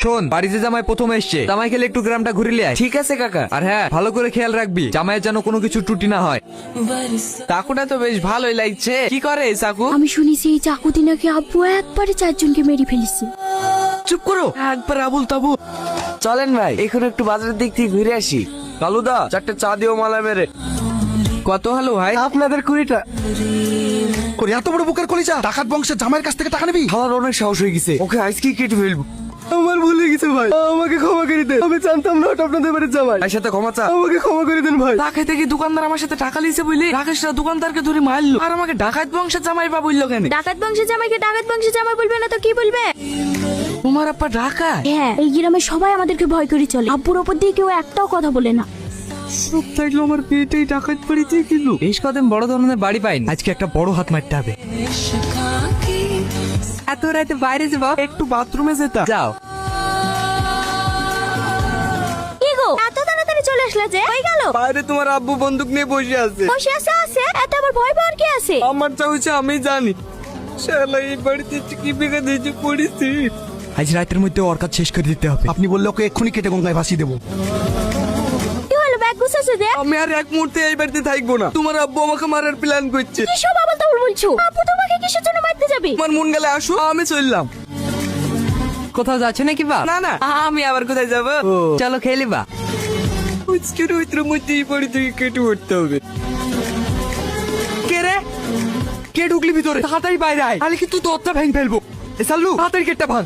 শোন, বাড়িতে জামাই প্রথম এসছে, জামাই খেলে একটু গ্রামটা ঘুরিলে আয়। ঠিক আছে কাকা। আর হ্যাঁ, ভালো করে খেয়াল রাখবি জামাইয়ের যেন কোনো কিছু ত্রুটি না হয়। চাকুটা তো বেশ ভালোই লাগছে। কি করে এই চাকু? আমি শুনেছি এই চাকুতি নাকি আব্বু একবারে 4 জনকে মেরে ফেলেছে। চুপ করো, একবার আবুল তাবু। চলেন ভাই, এখন একটু বাজারের দিক থেকে ঘুরে আসি। কালুদা, 4টে চা দিও মালা মেরে। কত হলো ভাই? আপনাদের 20টা। করে এত বড় বুকের কলিজা, ডাকাত বংশের জামাইয়ের কাছ থেকে টাকা নিবি? খাওয়ার অনেক সাহস হয়ে গেছে, ওকে আজকে কেটে ফেলবো। আমার ভুল হয়ে গেছে ভাই, আমাকে ক্ষমা করে দেন। আমি জানতাম না ওটা আপনাদের বাড়ির জামাই। তার সাথে ক্ষমা চা। আমাকে ক্ষমা করে দেন ভাই। ডাকাইতে কি দোকানদার আমার সাথে টাকা লিয়েছে বুঝলি? রাকেশরা দোকানদারকে ধরে মারলো, আর আমাকে ডাকাত বংশের জামাই বা বললো কেন? ডাকাত বংশের জামাইকে ডাকাত বংশের জামাই বলবে না তো কি বলবে? তোমার আব্বা ডাকাত? হ্যাঁ, এই গ্রামে সবাই আমাদেরকে ভয় করে চলে। আব্বুর ওপর দিয়ে কেউ একটাও কথা বলে না। সব থাকলো আমার পেটেই ডাকাত বাড়িতে কিলো। বেশ কদিন বড় ধরনের বাড়ি পাইনি, আজকে একটা বড় হাত মারতে হবে। এত রাতে বাইরে যাবা, একটু বাথরুমে যেতা। যাও। কি গো, এত তাড়াতাড়ি চলে আসলে যে? হয়ে গেল? বাইরে তোমার আব্বু বন্দুক নিয়ে বসে আছে। বসে আছে এত আবার ভয় পাওয়ার কি আছে? আমার চা হচ্ছে আমি জানি। শালা এই বাড়িতে কি বেগে দিয়েছে পড়েছি। আজ রাতের মধ্যে ওর কাজ শেষ করে দিতে হবে। আপনি বললে ওকে এক্ষুনি কেটে গঙ্গায় ভাসিয়ে দেবো। কি হলো, ব্যাগ গুছাচ্ছে যে? আমি আর এক মুহূর্তে এই বাড়িতে থাকবো না। তোমার আব্বু আমাকে মারার প্ল্যান করছে। কি সব আবল তাবল বলছো? আব্বু তোমাকে কিসের জন্য মারতে যাবে? তোমার মন গেলে আসো, আমি চললাম। কোথাও যাচ্ছে নাকি বা? না না, আমি আবার কোথায় যাবো? চলো খেয়ে নিবা। আজকে রোহিতের মধ্যে এই বাড়ি থেকে কেটে উঠতে হবে। কে রে? কে ঢুকলি ভিতরে? তাড়াতাড়ি বাইরে আয়, আলে কিন্তু দরজা ভেঙে ফেলবো। এ সাল্লু, তাড়াতাড়ি গেটটা ভাঙ।